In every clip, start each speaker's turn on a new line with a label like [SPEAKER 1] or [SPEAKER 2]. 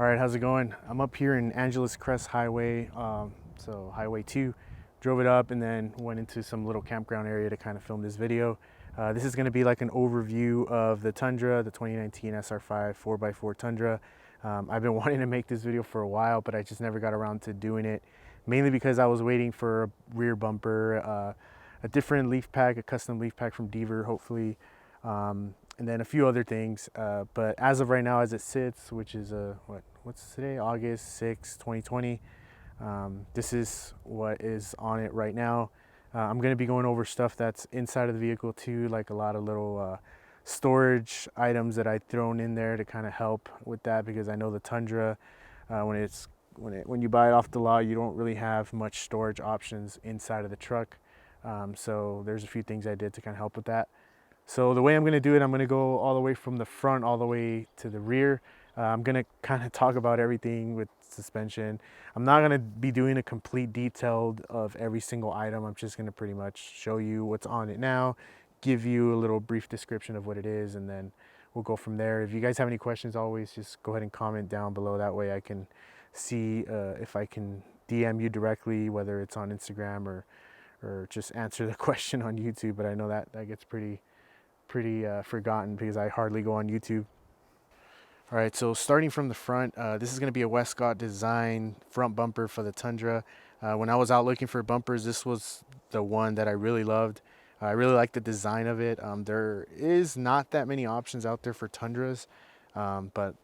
[SPEAKER 1] All right, how's it going? I'm up here in Angeles Crest Highway, so Highway 2. Drove it up and then went into some little campground area to kind of film this video. This is going to be like an overview of the Tundra, the 2019 SR5 4x4 Tundra. I've been wanting to make this video for a while, but I just never got around to doing it, mainly because I was waiting for a rear bumper, a different leaf pack, a custom leaf pack from Deaver, hopefully. And then a few other things, but as of right now, as it sits, which is what's today, August 6, 2020, this is what is on it right now. I'm going to be going over stuff that's inside of the vehicle too, like a lot of little storage items that I've thrown in there to kind of help with that, because I know the Tundra, when you buy it off the lot, you don't really have much storage options inside of the truck. So there's a few things I did to kind of help with that. So the way I'm going to do it, I'm going to go all the way from the front all the way to the rear. I'm going to kind of talk about everything with suspension. I'm not going to be doing a complete detailed of every single item. I'm just going to pretty much show you what's on it now, give you a little brief description of what it is, and then we'll go from there. If you guys have any questions, always just go ahead and comment down below. That way I can see if I can DM you directly, whether it's on Instagram or just answer the question on YouTube. But I know that gets pretty forgotten because I hardly go on YouTube. All right, so starting from the front, this is going to be a Westcott design front bumper for the Tundra. When I was out looking for bumpers, this was the one that I really loved. I really like the design of it. There is not that many options out there for Tundras, but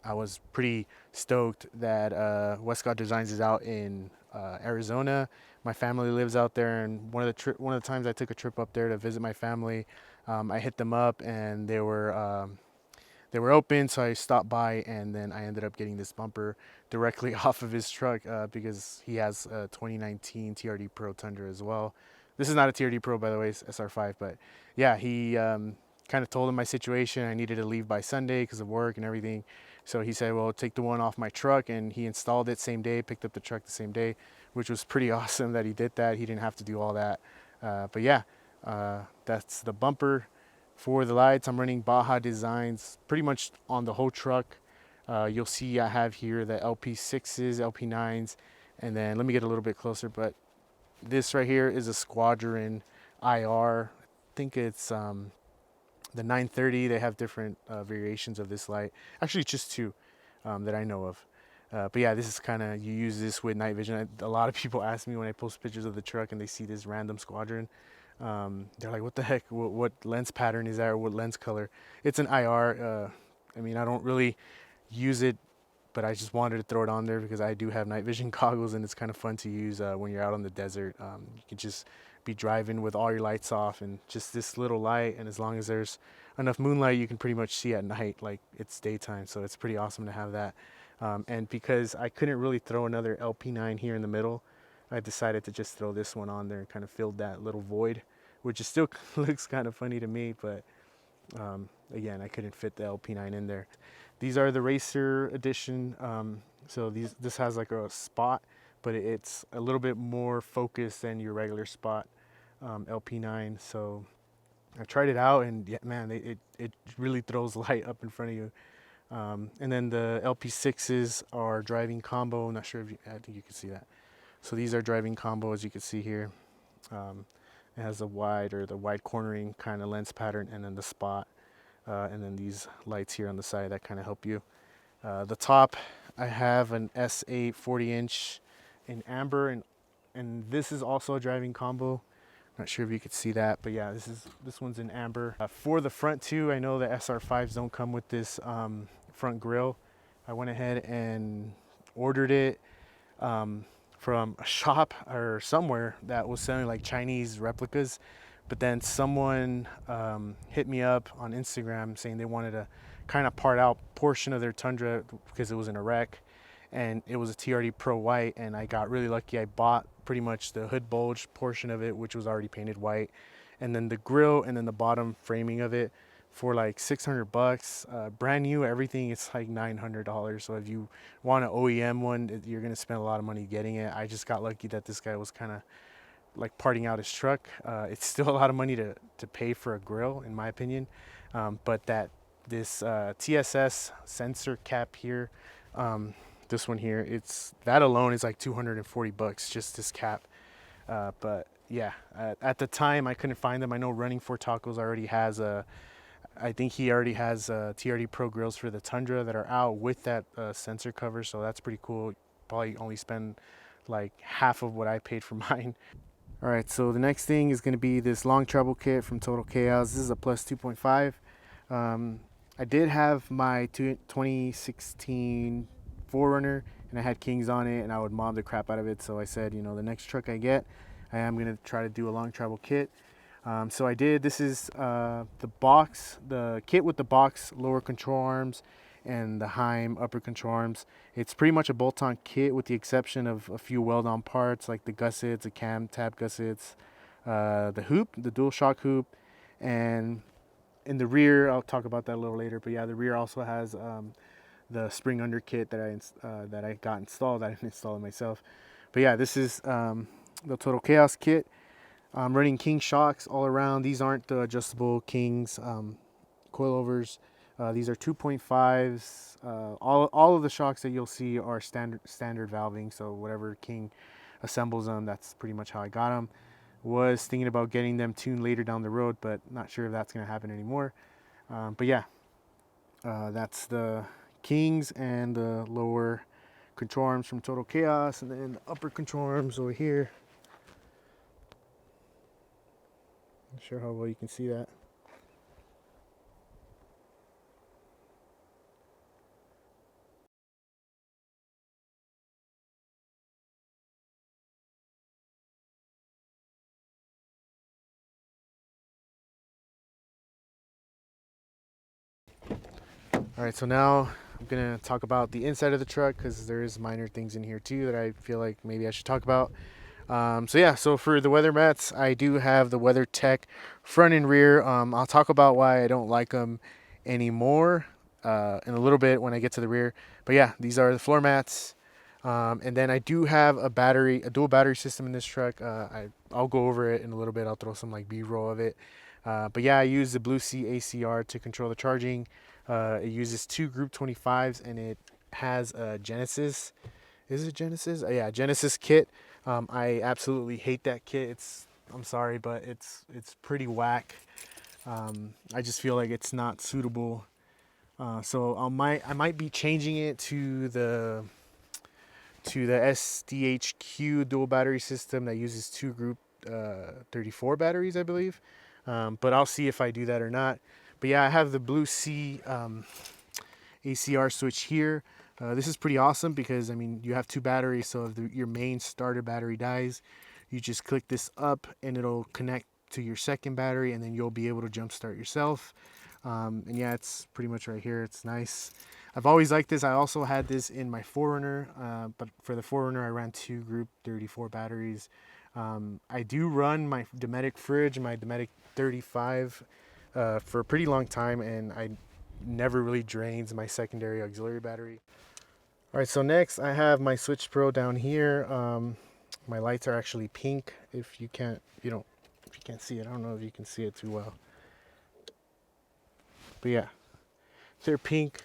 [SPEAKER 1] I was pretty stoked that Westcott Designs is out in Arizona. My family lives out there, and one of the times I took a trip up there to visit my family, I hit them up and they were open, so I stopped by, and then I ended up getting this bumper directly off of his truck because he has a 2019 TRD Pro Tundra as well. This is not a TRD Pro, by the way, it's SR5, but yeah, he kind of told him my situation. I needed to leave by Sunday because of work and everything. So he said, well, take the one off my truck, and he installed it same day, picked up the truck the same day, which was pretty awesome that he did that. He didn't have to do all that. But yeah, that's the bumper. For the lights, I'm running Baja Designs pretty much on the whole truck. You'll see I have here the LP6s, LP9s, and then let me get a little bit closer, but this right here is a Squadron IR. I think it's the 930. They have different variations of this light. Actually, just two that I know of. But yeah, this is kind of, you use this with night vision. A lot of people ask me when I post pictures of the truck and they see this random Squadron. They're like, what the heck, what lens pattern is that, or what lens color? It's an IR. I mean, I don't really use it, but I just wanted to throw it on there because I do have night vision goggles, and it's kind of fun to use when you're out on the desert. You can just be driving with all your lights off and just this little light, and as long as there's enough moonlight, you can pretty much see at night like it's daytime. So it's pretty awesome to have that. And because I couldn't really throw another LP9 here in the middle, I decided to just throw this one on there and kind of filled that little void, which is still looks kind of funny to me, but again, I couldn't fit the LP9 in there. These are the Racer Edition. So this has like a spot, but it's a little bit more focused than your regular spot LP9. So I tried it out, and yeah, man, it really throws light up in front of you. And then the LP6s are driving combo. I'm not sure if I think you can see that. So these are driving combo, as you can see here. It has the wide cornering kind of lens pattern, and then the spot, and then these lights here on the side that kind of help you. The top, I have an S8 40-inch in amber, and this is also a driving combo. Not sure if you could see that, but yeah, this one's in amber. For the front too, I know the SR5s don't come with this front grille. I went ahead and ordered it from a shop or somewhere that was selling like Chinese replicas, but then someone hit me up on Instagram saying they wanted to kind of part out portion of their Tundra because it was in a wreck, and it was a TRD Pro white, and I got really lucky. I bought pretty much the hood bulge portion of it, which was already painted white, and then the grill and then the bottom framing of it for like 600 bucks, brand new everything. It's like $900. So if you want an OEM one, you're gonna spend a lot of money getting it. I just got lucky that this guy was kind of like parting out his truck. It's still a lot of money to pay for a grill, in my opinion, but this TSS sensor cap here, this one here, it's that alone is like 240 bucks, just this cap. But yeah, at the time I couldn't find them. I know Running for Tacos already has I think he already has TRD Pro grills for the Tundra that are out with that sensor cover, so that's pretty cool. Probably only spend like half of what I paid for mine. All right, so the next thing is going to be this long travel kit from Total Chaos. This is a plus 2.5. I did have my 2016 4Runner, and I had Kings on it, and I would mob the crap out of it. So I said, you know, the next truck I get, I am going to try to do a long travel kit. So I did. This is the kit with the box lower control arms and the Heim upper control arms. It's pretty much a bolt-on kit with the exception of a few weld-on parts like the gussets, the cam tab gussets, the hoop, the dual shock hoop, and in the rear, I'll talk about that a little later. But yeah, the rear also has the spring under kit that I got installed. I didn't install it myself. But yeah, this is the Total Chaos kit. I'm running King shocks all around. These aren't the adjustable Kings coilovers. These are 2.5s. All of the shocks that you'll see are standard valving. So whatever King assembles them, that's pretty much how I got them. Was thinking about getting them tuned later down the road, but not sure if that's going to happen anymore. But yeah, that's the Kings and the lower control arms from Total Chaos, and then the upper control arms over here. Not sure how well you can see that. All right, so now I'm gonna talk about the inside of the truck because there is minor things in here too that I feel like maybe I should talk about. So yeah, so for the weather mats, I do have the WeatherTech front and rear. I'll talk about why I don't like them anymore in a little bit when I get to the rear. But yeah, these are the floor mats. And then I do have a dual battery system in this truck. I'll go over it in a little bit. I'll throw some like B-roll of it. But yeah, I use the Blue Sea ACR to control the charging. It uses two Group 25s, and it has a Genesis. Is it Genesis? Yeah, Genesis kit. I absolutely hate that kit. I'm sorry, but it's pretty whack. I just feel like it's not suitable. So I might be changing it to the SDHQ dual battery system that uses two Group 34 batteries, I believe. But I'll see if I do that or not. But yeah, I have the Blue Sea ACR switch here. This is pretty awesome because, I mean, you have two batteries, so if your main starter battery dies, you just click this up and it'll connect to your second battery, and then you'll be able to jump start yourself. And yeah, it's pretty much right here. It's nice. I've always liked this. I also had this in my 4Runner, but for the 4Runner, I ran two Group 34 batteries. I do run my Dometic fridge, my Dometic 35, for a pretty long time, and I never really drains my secondary auxiliary battery. All right, so next I have my Switch Pro down here. My lights are actually pink. If you can't see it, I don't know if you can see it too well. But yeah, they're pink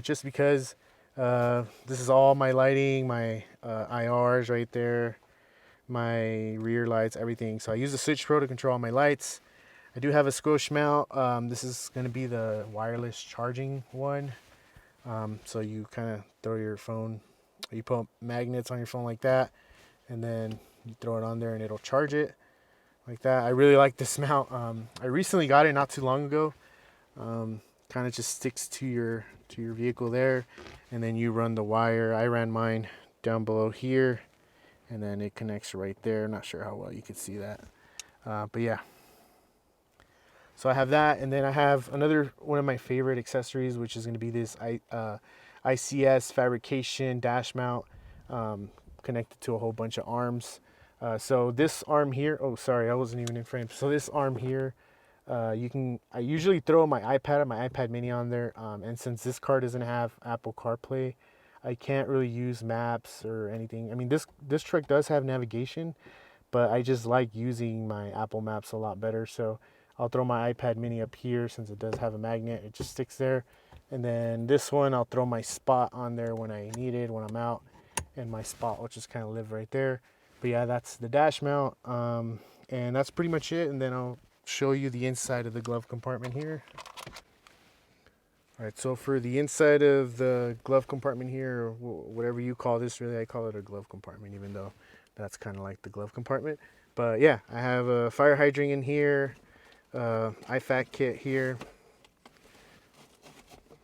[SPEAKER 1] just because this is all my lighting, my IRs right there, my rear lights, everything. So I use the Switch Pro to control all my lights. I do have a squish mount. This is going to be the wireless charging one. So you kind of throw your phone, you put magnets on your phone like that, and then you throw it on there and it'll charge it. like that. I really like this mount. I recently got it not too long ago. Kind of just sticks to your vehicle there, and then you run the wire. I ran mine down below here, and then it connects right there. Not sure how well you can see that, but yeah. So I have that, and then I have another one of my favorite accessories, which is going to be this ICS fabrication dash mount, connected to a whole bunch of arms. So this arm here, oh sorry, I wasn't even in frame. So this arm here, I usually throw my iPad mini on there, and since this car doesn't have Apple CarPlay, I can't really use maps or anything. I mean, this truck does have navigation, but I just like using my Apple Maps a lot better. So I'll throw my iPad mini up here since it does have a magnet. It just sticks there. And then this one, I'll throw my spot on there when I need it, when I'm out, and my spot will just kind of live right there. But yeah, that's the dash mount, and that's pretty much it. And then I'll show you the inside of the glove compartment here. All right, so for the inside of the glove compartment here, or whatever you call this, really, I call it a glove compartment, even though that's kind of like the glove compartment. But yeah, I have a fire hydrant in here, IFAC kit here,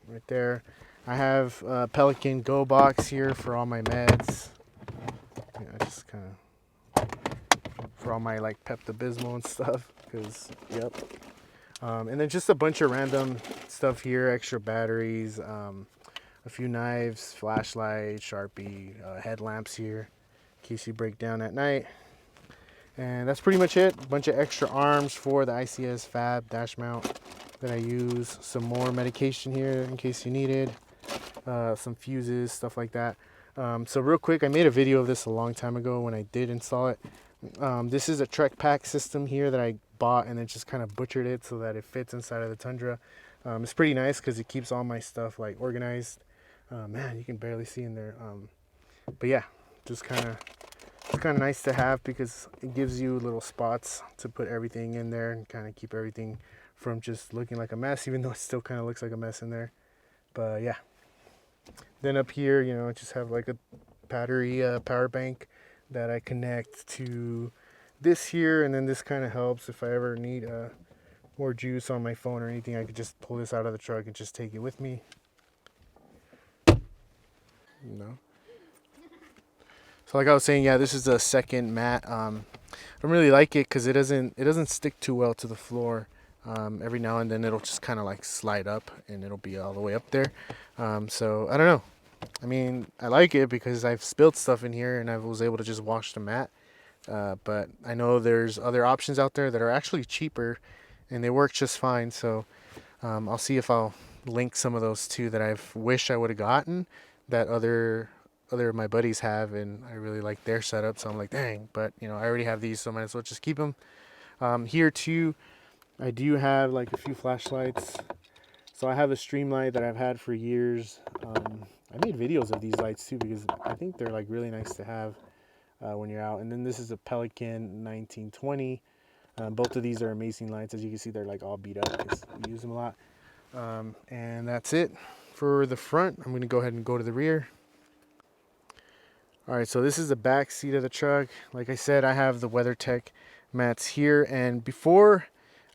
[SPEAKER 1] right there. I have a Pelican Go box here for all my meds. Yeah, just kind of for all my like Pepto-Bismol and stuff, because yep. And then just a bunch of random stuff here, extra batteries, a few knives, flashlight, Sharpie, headlamps here, in case you break down at night. And that's pretty much it. A bunch of extra arms for the ICS Fab dash mount that I use. Some more medication here in case you needed. Some fuses, stuff like that. So real quick, I made a video of this a long time ago when I did install it. This is a Trek Pack system here that I bought and then just kind of butchered it so that it fits inside of the Tundra. It's pretty nice because it keeps all my stuff like organized. Man, you can barely see in there. But yeah, just kind of nice to have because it gives you little spots to put everything in there and kind of keep everything from just looking like a mess, even though it still kind of looks like a mess in there. But yeah, then up here, you know, I just have like a battery power bank that I connect to this here, and then this kind of helps if I ever need more juice on my phone or anything. I could just pull this out of the truck and just take it with me. So like I was saying, yeah, this is a second mat. I don't really like it because it doesn't stick too well to the floor. Every now and then it'll just kind of like slide up and it'll be all the way up there. So I don't know. I mean, I like it because I've spilled stuff in here and I was able to just wash the mat. But I know there's other options out there that are actually cheaper and they work just fine. So I'll see if I'll link some of those too that I've wished I would have gotten that other of my buddies have, and I really like their setup. So I'm like, dang, but you know, I already have these, so I might as well just keep them. Here too, I do have like a few flashlights. So I have a stream light that I've had for years. I made videos of these lights too because I think they're like really nice to have when you're out. And then this is a Pelican 1920. Both of these are amazing lights. As you can see, they're like all beat up because we use them a lot. And that's it for the front. I'm going to go ahead and go to the rear. All right, so this is the back seat of the truck. Like I said, I have the WeatherTech mats here, and before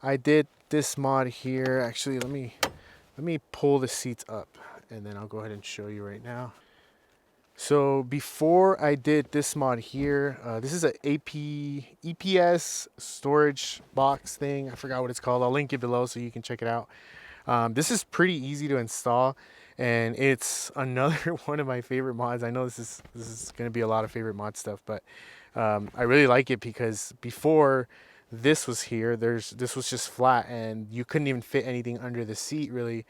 [SPEAKER 1] I did this mod here, actually let me pull the seats up and then I'll go ahead and show you right now. So before I did this mod here, this is a EPS storage box thing. I forgot what it's called. I'll link it below so you can check it out. This is pretty easy to install, and it's another one of my favorite mods. I know this is going to be a lot of favorite mod stuff, but I really like it because before this was here, this was just flat and you couldn't even fit anything under the seat really.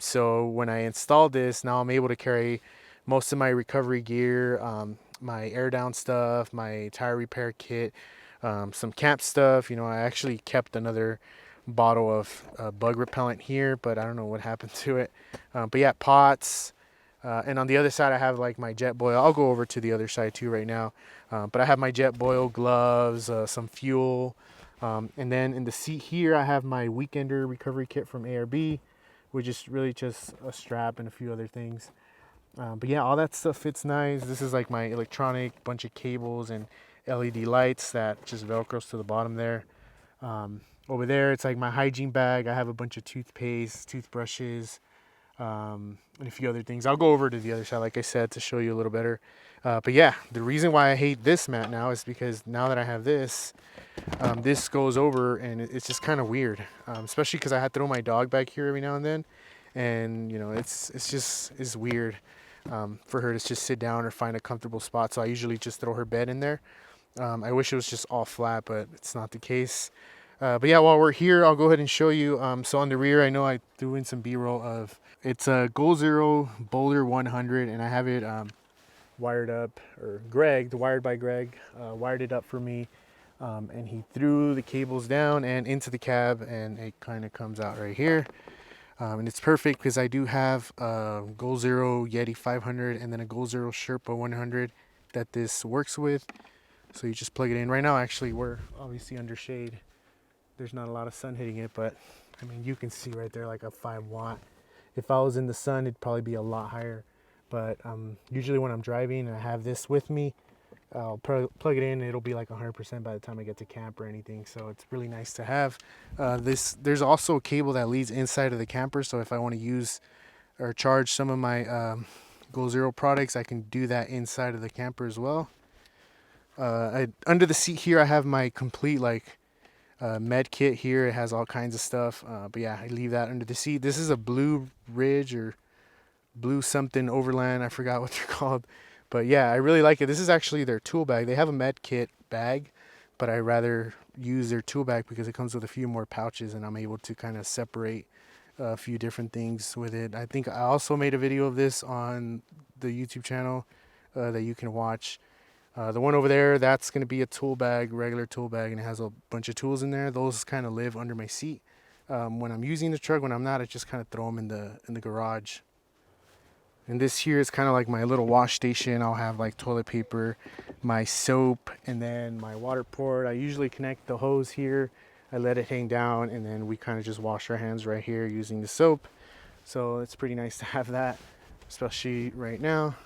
[SPEAKER 1] So when I installed this, now I'm able to carry most of my recovery gear, my air down stuff, my tire repair kit, some camp stuff. You know, I actually kept another bottle of bug repellent here, but I don't know what happened to it. But yeah, pots, and on the other side I have like my jet boil. I'll go over to the other side too right now, but I have my jet boil, gloves, some fuel, and then in the seat here I have my weekender recovery kit from ARB, which is really just a strap and a few other things. But yeah, all that stuff fits nice. This is like my electronic, bunch of cables and LED lights that just velcros to the bottom there. Over there, it's like my hygiene bag. I have a bunch of toothpaste, toothbrushes, and a few other things. I'll go over to the other side, like I said, to show you a little better. But yeah, the reason why I hate this mat now is because now that I have this, this goes over and it's just kind of weird, especially because I had to throw my dog back here every now and then, and you know it's weird for her to just sit down or find a comfortable spot. So I usually just throw her bed in there. I wish it was just all flat, but it's not the case. But yeah, while we're here, I'll go ahead and show you. So on the rear, I know I threw in some B-roll of, it's a Goal Zero Boulder 100, and I have it wired up, or wired by Greg, wired it up for me. And he threw the cables down and into the cab, and it kind of comes out right here. And it's perfect because I do have a Goal Zero Yeti 500 and then a Goal Zero Sherpa 100 that this works with. So you just plug it in. Right now, actually, we're obviously under shade. There's not a lot of sun hitting it, but I mean, you can see right there like a 5 watt. If I was in the sun, it'd probably be a lot higher. But usually when I'm driving and I have this with me, I'll plug it in and it'll be like 100% by the time I get to camp or anything. So it's really nice to have. There's also a cable that leads inside of the camper. So if I want to use or charge some of my Goal Zero products, I can do that inside of the camper as well. Under the seat here, I have my complete med kit here. It has all kinds of stuff. But yeah, I leave that under the seat. This is a Blue Ridge or Blue something Overland. I forgot what they're called. But yeah, I really like it. This is actually their tool bag. They have a med kit bag, but I rather use their tool bag because it comes with a few more pouches and I'm able to kind of separate a few different things with it. I think I also made a video of this on the YouTube channel that you can watch. The one over there, that's going to be a tool bag, regular tool bag, and it has a bunch of tools in there. Those kind of live under my seat. When I'm using the truck, when I'm not, I just kind of throw them in the garage. And this here is kind of like my little wash station. I'll have like toilet paper, my soap, and then my water port. I usually connect the hose here. I let it hang down, and then we kind of just wash our hands right here using the soap. So it's pretty nice to have that, especially right now.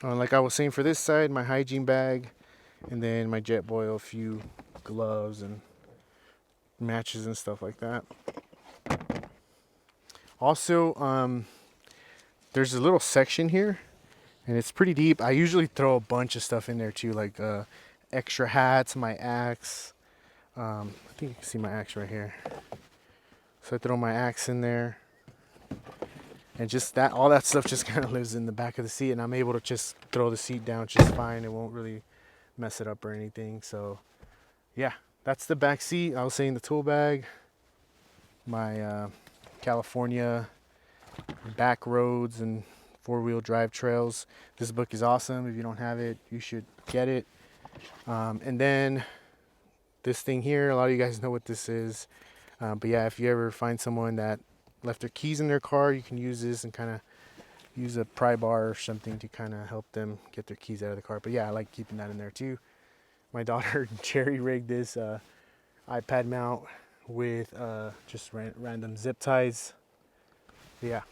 [SPEAKER 1] Like I was saying, for this side, my hygiene bag, and then my jet boil, a few gloves and matches and stuff like that. Also, there's a little section here, and it's pretty deep. I usually throw a bunch of stuff in there too, like extra hats, my axe. I think you can see my axe right here. So I throw my axe in there. And just that, all that stuff just kind of lives in the back of the seat, and I'm able to just throw the seat down just fine. It won't really mess it up or anything. So yeah, that's the back seat. I was saying the tool bag, my California back roads and four-wheel drive trails. This book is awesome. If you don't have it, you should get it. And then this thing here, a lot of you guys know what this is. But yeah, if you ever find someone that left their keys in their car, you can use this and kind of use a pry bar or something to kind of help them get their keys out of the car. But yeah, I like keeping that in there too. My daughter cherry rigged this iPad mount with just random zip ties. Yeah.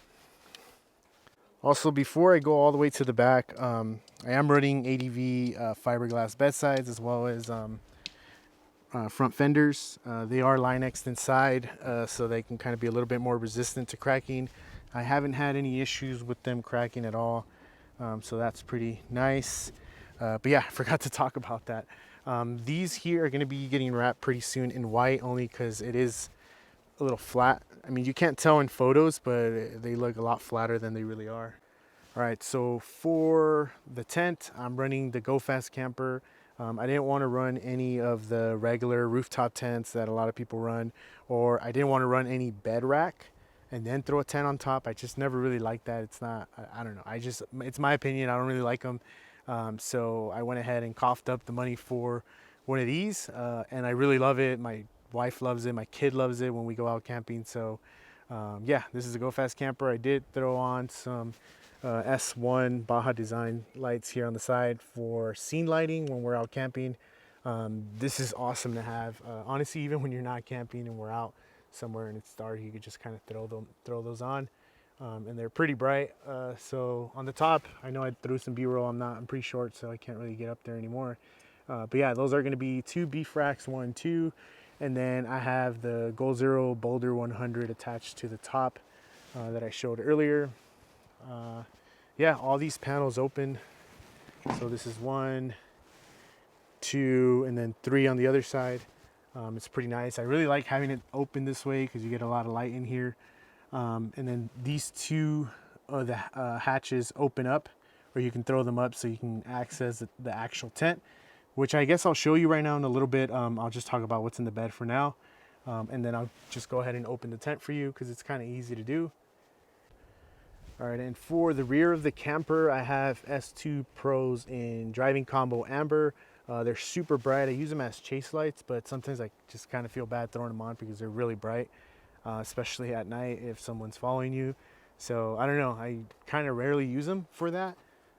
[SPEAKER 1] Also, before I go all the way to the back, I am running ADV fiberglass bedsides as well as front fenders. They are Linexed inside, so they can kind of be a little bit more resistant to cracking. I haven't had any issues with them cracking at all, so that's pretty nice. But yeah, I forgot to talk about that. These here are going to be getting wrapped pretty soon in white, only because it is a little flat. I mean, you can't tell in photos, but they look a lot flatter than they really are. All right, so for the tent, I'm running the Go Fast Camper. I didn't want to run any of the regular rooftop tents that a lot of people run, or I didn't want to run any bed rack and then throw a tent on top. I just never really liked that. It's not, I don't know. It's my opinion. I don't really like them. So I went ahead and coughed up the money for one of these, and I really love it. My wife loves it. My kid loves it when we go out camping. So yeah, this is a Go Fast Camper. I did throw on some S1 Baja Design lights here on the side for scene lighting when we're out camping. This is awesome to have. Honestly, even when you're not camping and we're out somewhere and it's dark, you could just kind of throw those on. and they're pretty bright. So on the top, I know I threw some B-roll. I'm pretty short, so I can't really get up there anymore. But yeah, those are going to be 2 beef racks, 1, 2, and then I have the Goal Zero Boulder 100 attached to the top that I showed earlier. Yeah, all these panels open. So this is 1, 2, and then 3 on the other side. It's pretty nice. I really like having it open this way because you get a lot of light in here. And then these 2 of the hatches open up, or you can throw them up so you can access the actual tent, which I guess I'll show you right now in a little bit. I'll just talk about what's in the bed for now. And then I'll just go ahead and open the tent for you because it's kind of easy to do. All right, and for the rear of the camper, I have S2 Pros in driving combo amber. They're super bright. I use them as chase lights, but sometimes I just kind of feel bad throwing them on because they're really bright, especially at night if someone's following you. So I don't know, I kind of rarely use them for that,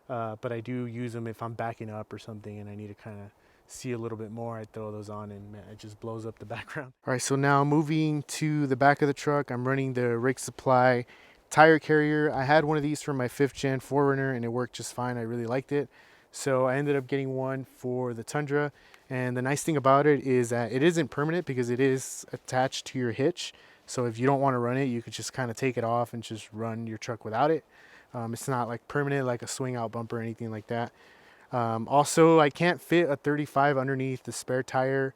[SPEAKER 1] but I do use them if I'm backing up or something and I need to kind of see a little bit more. I throw those on and man, it just blows up the background. All right, so now moving to the back of the truck, I'm running the Rig Supply tire carrier. I had one of these for my 5th gen 4Runner and it worked just fine. I really liked it. So I ended up getting one for the Tundra. And the nice thing about it is that it isn't permanent because it is attached to your hitch. So if you don't want to run it, you could just kind of take it off and just run your truck without it. It's not like permanent, like a swing out bumper or anything like that. Also, I can't fit a 35 underneath the spare tire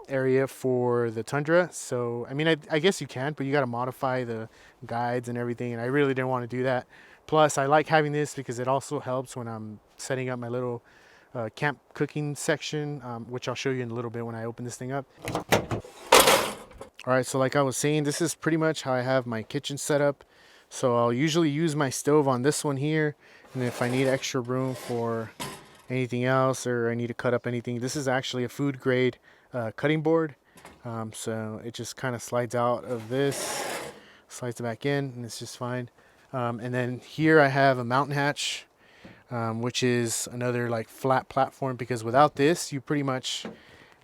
[SPEAKER 1] area for the Tundra. So, I mean, I guess you can, but you got to modify the guides and everything. And I really didn't want to do that. Plus, I like having this because it also helps when I'm setting up my little camp cooking section, which I'll show you in a little bit when I open this thing up. All right, so like I was saying, this is pretty much how I have my kitchen set up. So I'll usually use my stove on this one here. And if I need extra room for anything else or I need to cut up anything, this is actually a food grade cutting board. So it just kind of slides out of this, slides it back in, and it's just fine. And then here I have a mountain hatch, which is another like flat platform, because without this, you pretty much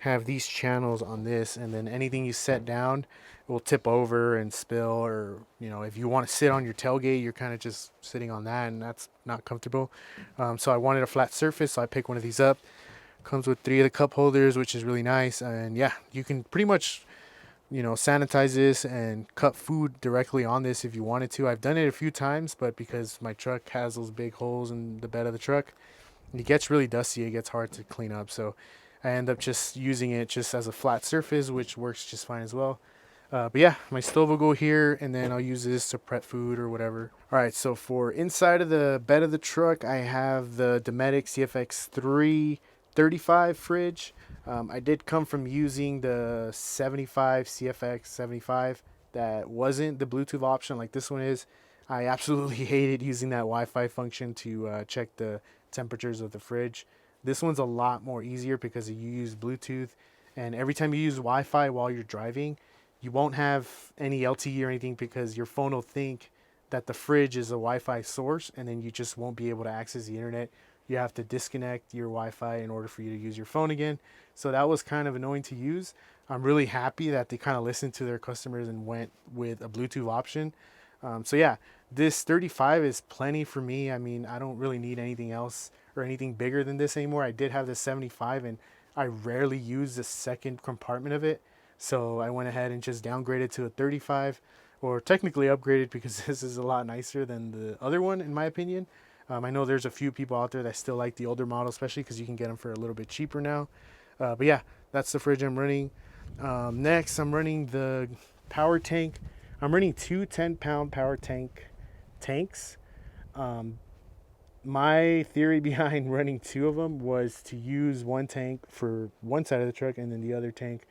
[SPEAKER 1] have these channels on this, and then anything you set down will tip over and spill, or you know, if you want to sit on your tailgate, you're kind of just sitting on that, and that's not comfortable. So I wanted a flat surface, so I picked one of these up. Comes with 3 of the cup holders, which is really nice. And yeah, you can pretty much, you know, sanitize this and cut food directly on this if you wanted to. I've done it a few times, but because my truck has those big holes in the bed of the truck, it gets really dusty. It gets hard to clean up. So I end up just using it just as a flat surface, which works just fine as well. But yeah, my stove will go here, and then I'll use this to prep food or whatever. All right, so for inside of the bed of the truck, I have the Dometic CFX3 35 fridge. I did come from using the 75 CFX 75 that wasn't the Bluetooth option like this one is. I absolutely hated using that Wi-Fi function to check the temperatures of the fridge. This one's a lot more easier because you use Bluetooth, and every time you use Wi-Fi while you're driving, you won't have any LTE or anything because your phone will think that the fridge is a Wi-Fi source, and then you just won't be able to access the internet. You have to disconnect your Wi-Fi in order for you to use your phone again. So that was kind of annoying to use. I'm really happy that they kind of listened to their customers and went with a Bluetooth option. So yeah, this 35 is plenty for me. I mean, I don't really need anything else or anything bigger than this anymore. I did have the 75 and I rarely use the second compartment of it. So I went ahead and just downgraded to a 35, or technically upgraded because this is a lot nicer than the other one in my opinion. I know there's a few people out there that still like the older model, especially because you can get them for a little bit cheaper now. But yeah, that's the fridge I'm running. Next, I'm running the power tank. I'm running 2 10-pound power tanks. My theory behind running 2 of them was to use one tank for one side of the truck and then the other tank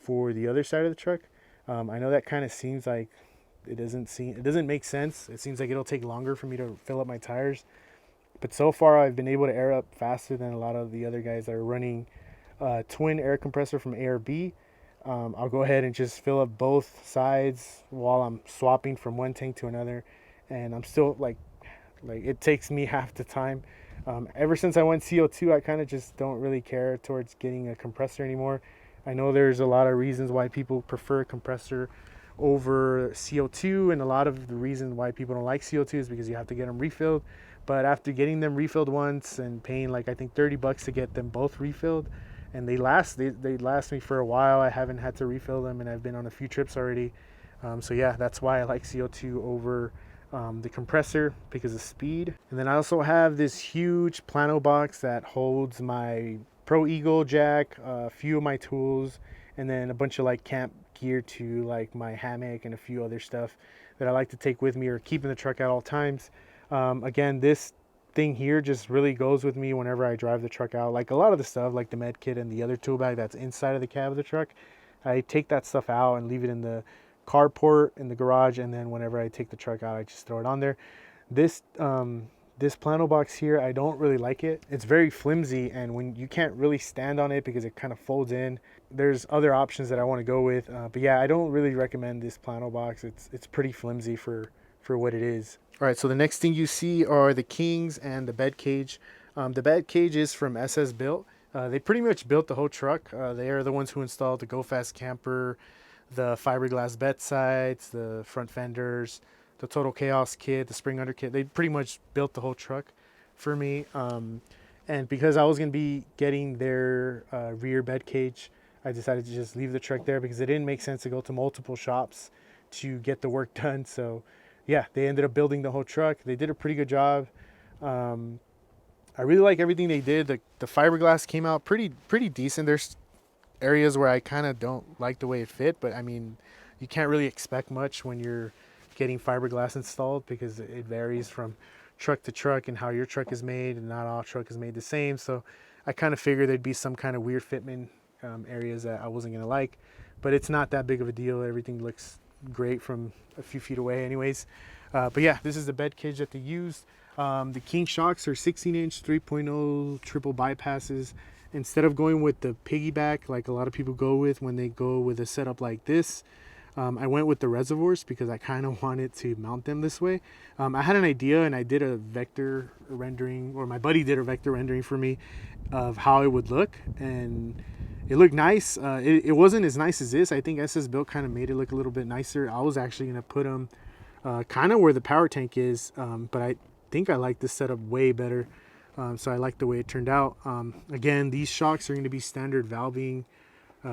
[SPEAKER 1] for the other side of the truck. I know that kind of seems like it doesn't make sense. It seems like it'll take longer for me to fill up my tires, but so far I've been able to air up faster than a lot of the other guys that are running twin air compressor from ARB. I'll go ahead and just fill up both sides while I'm swapping from one tank to another, and I'm still like it takes me half the time. Ever since I went CO2, I kind of just don't really care towards getting a compressor anymore. I know there's a lot of reasons why people prefer a compressor over CO2, and a lot of the reason why people don't like CO2 is because you have to get them refilled. But after getting them refilled once and paying like I think $30 to get them both refilled, and they last me for a while. I haven't had to refill them, and I've been on a few trips already. So yeah, that's why I like CO2 over the compressor, because of speed. And then I also have this huge plano box that holds my Pro Eagle jack, a few of my tools, and then a bunch of like camp gear to like my hammock and a few other stuff that I like to take with me or keep in the truck at all times. Again, this thing here just really goes with me whenever I drive the truck out. Like a lot of the stuff, like the med kit and the other tool bag that's inside of the cab of the truck, I take that stuff out and leave it in the carport in the garage, and then whenever I take the truck out, I just throw it on there. This plano box here, I don't really like it. It's very flimsy, and when you can't really stand on it because it kind of folds in. There's other options that I want to go with, but yeah, I don't really recommend this plano box. It's pretty flimsy for what it is. All right, so the next thing you see are the Kings and the bed cage. The bed cage is from SS Built. They pretty much built the whole truck. They are the ones who installed the Go Fast camper, the fiberglass bed sides, the front fenders, the Total Chaos kit, the spring under kit. They pretty much built the whole truck for me. And because I was going to be getting their rear bed cage, I decided to just leave the truck there because it didn't make sense to go to multiple shops to get the work done. So yeah, they ended up building the whole truck. They did a pretty good job. I really like everything they did. The fiberglass came out pretty decent. There's areas where I kind of don't like the way it fit, but I mean, you can't really expect much when you're getting fiberglass installed because it varies from truck to truck and how your truck is made, and not all truck is made the same. So I kind of figured there'd be some kind of weird fitment areas that I wasn't gonna like, but it's not that big of a deal. Everything looks great from a few feet away anyways. But yeah, this is the bed cage that they used. The King shocks are 16-inch 3.0 triple bypasses. Instead of going with the piggyback like a lot of people go with when they go with a setup like this, I went with the reservoirs because I kind of wanted to mount them this way. I had an idea, and I did a vector rendering, or my buddy did a vector rendering for me of how it would look, and it looked nice. It wasn't as nice as this. I think SS Built kind of made it look a little bit nicer. I was actually going to put them kind of where the power tank is, but I think I like this setup way better. So I like the way it turned out. Again, these shocks are going to be standard valving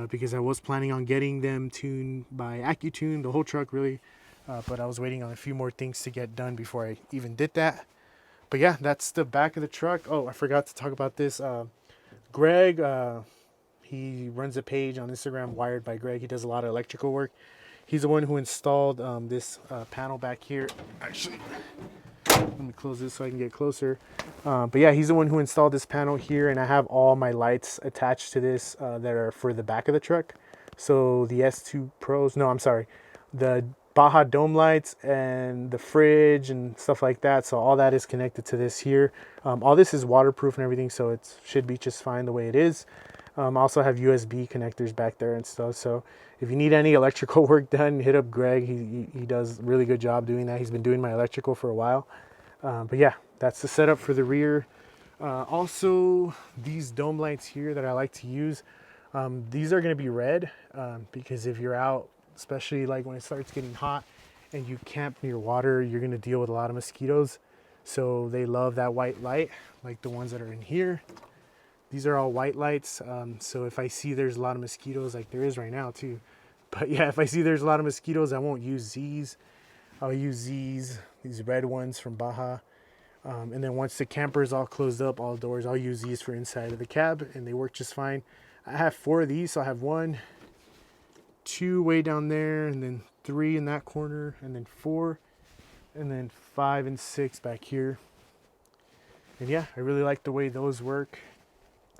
[SPEAKER 1] because I was planning on getting them tuned by AccuTune, the whole truck really. But I was waiting on a few more things to get done before I even did that. But yeah, that's the back of the truck. Oh, I forgot to talk about this. Greg, he runs a page on Instagram, Wired by Greg. He does a lot of electrical work. He's the one who installed this panel back here. Actually, let me close this so I can get closer. But yeah, he's the one who installed this panel here, and I have all my lights attached to this that are for the back of the truck. So the S2 Pros, no, I'm sorry, the Baja Dome lights and the fridge and stuff like that. So all that is connected to this here. All this is waterproof and everything, so it should be just fine the way it is. I also have USB connectors back there and stuff. So if you need any electrical work done, hit up Greg. He does a really good job doing that. He's been doing my electrical for a while. But yeah, that's the setup for the rear. Also, these dome lights here that I like to use, these are going to be red because if you're out, especially like when it starts getting hot and you camp near water, you're going to deal with a lot of mosquitoes. So they love that white light, like the ones that are in here. These are all white lights. So if I see there's a lot of mosquitoes, like there is right now too. But yeah, if I see there's a lot of mosquitoes, I won't use these. I'll use these red ones from Baja. And then once the camper is all closed up, all doors, I'll use these for inside of the cab, and they work just fine. I have 4 of these, so I have 1, 2 way down there, and then 3 in that corner, and then 4, and then 5 and 6 back here. And yeah, I really like the way those work.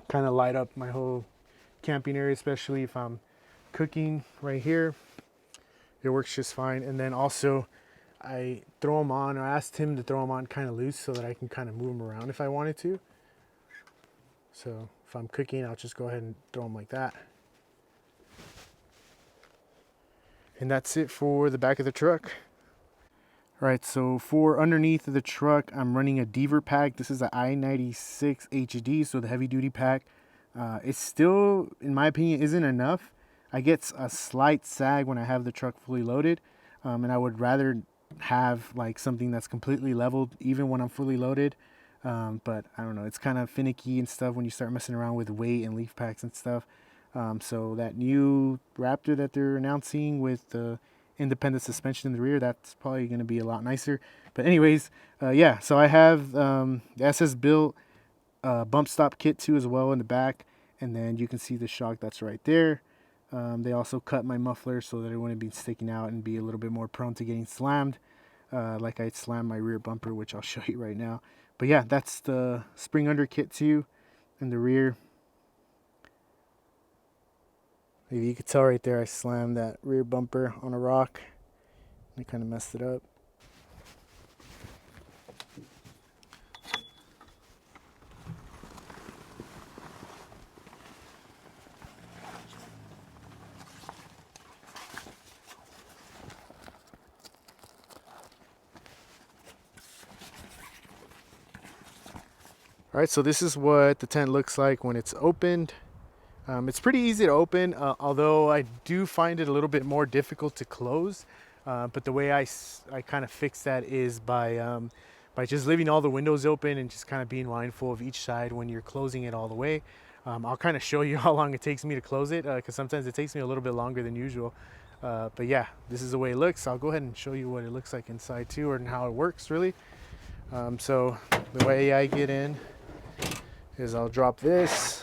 [SPEAKER 1] Kind of light up my whole camping area, especially if I'm cooking right here. It works just fine. And then also I throw them on, or I asked him to throw them on kind of loose so that I can kind of move them around if I wanted to. So if I'm cooking, I'll just go ahead and throw them like that. And that's it for the back of the truck. All right, so for underneath of the truck, I'm running a Deaver pack. This is the I-96 HD, so the heavy duty pack. It still, in my opinion, isn't enough. I get a slight sag when I have the truck fully loaded, and I would rather have like something that's completely leveled even when I'm fully loaded. But I don't know, it's kind of finicky and stuff when you start messing around with weight and leaf packs and stuff. So that new Raptor that they're announcing with the independent suspension in the rear, that's probably going to be a lot nicer. But anyways, yeah, so I have the SS built bump stop kit too as well in the back, and then you can see the shock that's right there. They also cut my muffler so that it wouldn't be sticking out and be a little bit more prone to getting slammed, like I slammed my rear bumper, which I'll show you right now. But yeah, that's the spring under kit too in the rear. Maybe you could tell right there I slammed that rear bumper on a rock. I kind of messed it up. All right, so this is what the tent looks like when it's opened. It's pretty easy to open, although I do find it a little bit more difficult to close. But the way I kind of fix that is by just leaving all the windows open and just kind of being mindful of each side when you're closing it all the way. I'll kind of show you how long it takes me to close it, because sometimes it takes me a little bit longer than usual. But yeah, this is the way it looks. I'll go ahead and show you what it looks like inside too, and how it works really. So the way I get in is I'll drop this.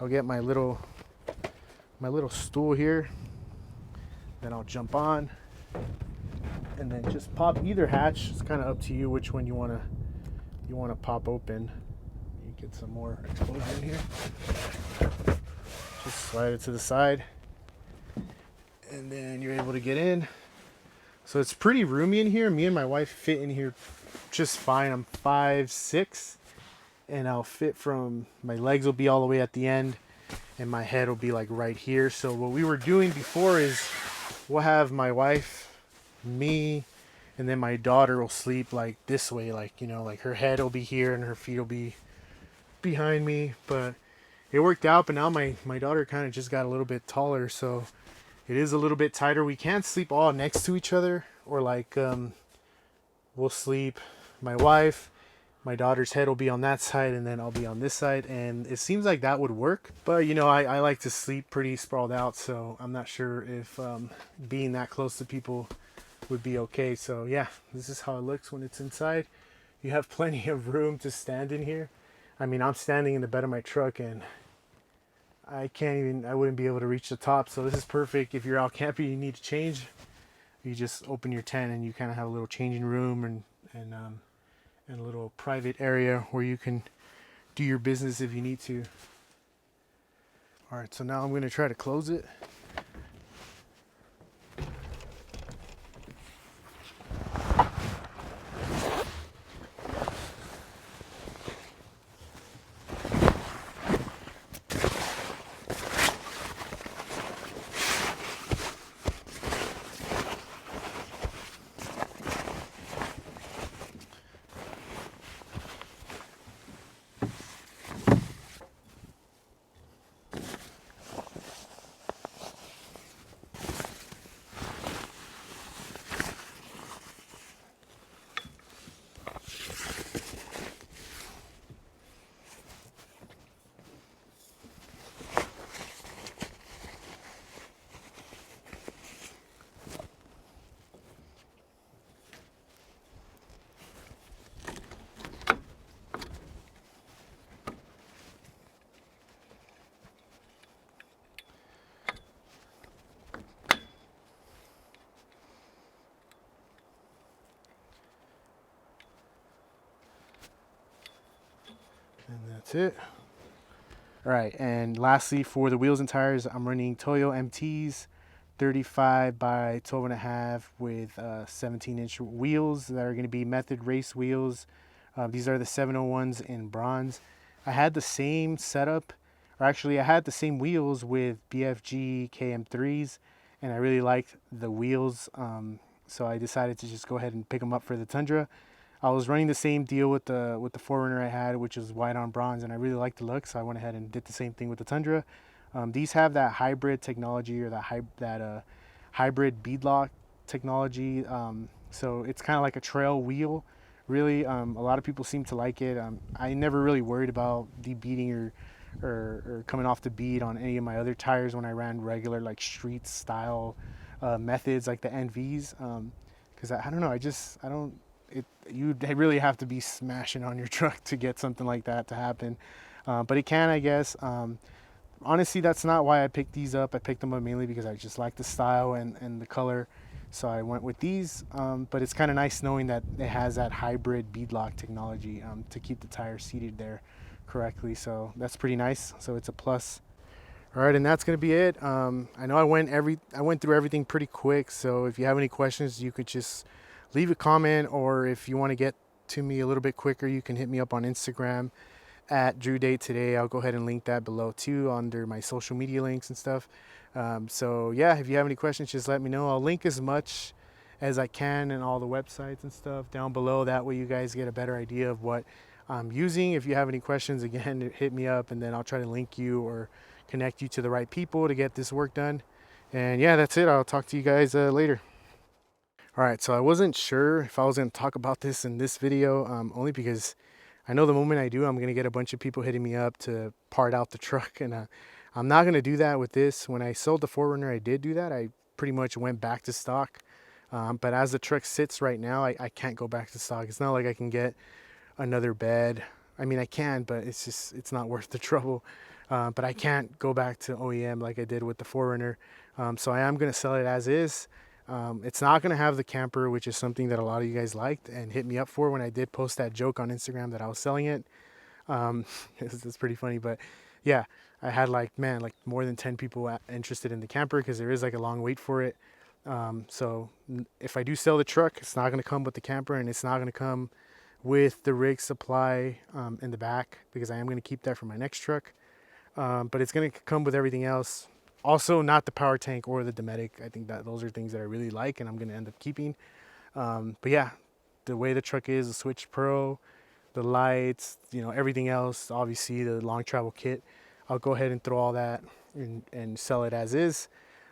[SPEAKER 1] I'll get my little stool here, then I'll jump on and then just pop either hatch. It's kind of up to you which one you want to pop open. You get some more exposure in here. Just slide it to the side and then you're able to get in. So it's pretty roomy in here. Me and my wife fit in here just fine. I'm 5'6", and I'll fit from, my legs will be all the way at the end and my head will be like right here. So what we were doing before is we'll have my wife, me, and then my daughter will sleep like this way, like, you know, like her head will be here and her feet will be behind me. But it worked out. But now my daughter kind of just got a little bit taller, so it is a little bit tighter. We can't sleep all next to each other, or like we'll sleep, my wife, my daughter's head will be on that side and then I'll be on this side, and it seems like that would work. But you know, I like to sleep pretty sprawled out, so I'm not sure if being that close to people would be okay. So yeah, this is how it looks when it's inside. You have plenty of room to stand in here. I mean, I'm standing in the bed of my truck and I wouldn't be able to reach the top. So this is perfect if you're out camping, you need to change. You just open your tent and you kind of have a little changing room and a little private area where you can do your business if you need to. All right, so now I'm going to try to close it. And that's it. All right, and lastly, for the wheels and tires, I'm running Toyo MTs 35 by 12.5 with 17-inch wheels that are going to be Method race wheels. These are the 701s in bronze. I had the same setup, or actually I had the same wheels with BFG KM3s, and I really liked the wheels, so I decided to just go ahead and pick them up for the Tundra. I was running the same deal with the 4Runner I had, which is white on bronze, and I really liked the look, so I went ahead and did the same thing with the Tundra. These have that hybrid technology, or that hybrid beadlock technology. So it's kind of like a trail wheel. Really, a lot of people seem to like it. I never really worried about debeading or coming off the bead on any of my other tires when I ran regular like street style methods like the NVs. Because I don't know, I don't. You really have to be smashing on your truck to get something like that to happen. But it can, I guess. Honestly, that's not why I picked these up. I picked them up mainly because I just like the style and the color. So I went with these. But it's kind of nice knowing that it has that hybrid beadlock technology to keep the tire seated there correctly. So that's pretty nice. So it's a plus. All right, and that's gonna be it. I know I went through everything pretty quick. So if you have any questions, you could just leave a comment, or if you want to get to me a little bit quicker, you can hit me up on Instagram at Drew Day Today. I'll go ahead and link that below too under my social media links and stuff. So yeah, if you have any questions, just let me know. I'll link as much as I can and all the websites and stuff down below. That way you guys get a better idea of what I'm using. If you have any questions, again, hit me up and then I'll try to link you or connect you to the right people to get this work done. And yeah, that's it. I'll talk to you guys later. All right, so I wasn't sure if I was going to talk about this in this video, only because I know the moment I do, I'm going to get a bunch of people hitting me up to part out the truck, and I'm not going to do that with this. When I sold the 4Runner, I did do that. I pretty much went back to stock, but as the truck sits right now, I can't go back to stock. It's not like I can get another bed. I mean, I can, but it's not worth the trouble. But I can't go back to OEM like I did with the 4Runner. So I am going to sell it as is. It's not going to have the camper, which is something that a lot of you guys liked and hit me up for when I did post that joke on Instagram that I was selling it. It's pretty funny, but yeah, I had like more than 10 people interested in the camper because there is like a long wait for it. So if I do sell the truck, it's not going to come with the camper, and it's not going to come with the rig supply in the back, because I am going to keep that for my next truck. But it's going to come with everything else. Also, not the power tank or the Dometic. I think that those are things that I really like and I'm going to end up keeping. But yeah, the way the truck is, the Switch Pro, the lights, everything else, obviously the long travel kit, I'll go ahead and throw all that and sell it as is.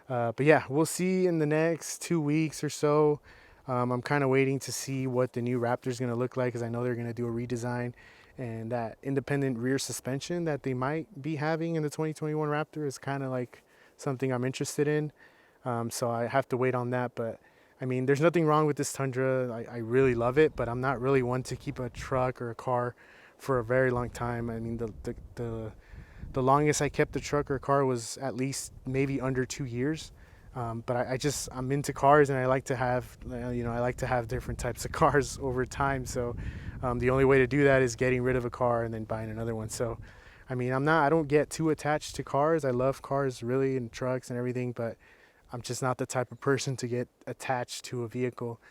[SPEAKER 1] But yeah, we'll see in the next 2 weeks or so. I'm kind of waiting to see what the new Raptor is going to look like, because I know they're going to do a redesign. And that independent rear suspension that they might be having in the 2021 Raptor is kind of like something I'm interested in. So I have to wait on that. But I mean, there's nothing wrong with this Tundra. I really love it, but I'm not really one to keep a truck or a car for a very long time. I mean, the longest I kept a truck or car was at least maybe under 2 years. But I'm into cars, and I like to have different types of cars over time. So the only way to do that is getting rid of a car and then buying another one. So I mean, I don't get too attached to cars. I love cars really, and trucks and everything, but I'm just not the type of person to get attached to a vehicle.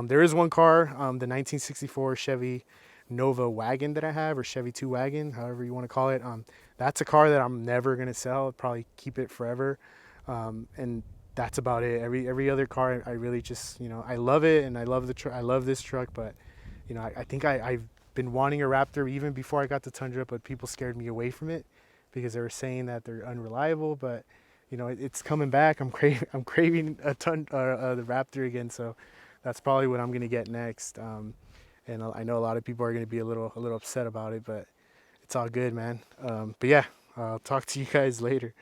[SPEAKER 1] There is one car, the 1964 Chevy Nova wagon that I have, or Chevy 2 wagon, however you want to call it. That's a car that I'm never going to sell. I'll probably keep it forever. And that's about it. Every other car, I really just, I love it, and I love I love this truck, but I think I've been wanting a Raptor even before I got the Tundra, but people scared me away from it because they were saying that they're unreliable. But it's coming back. I'm craving the Raptor again, so that's probably what I'm gonna get next. And I know a lot of people are gonna be a little upset about it, but it's all good, man. But yeah, I'll talk to you guys later.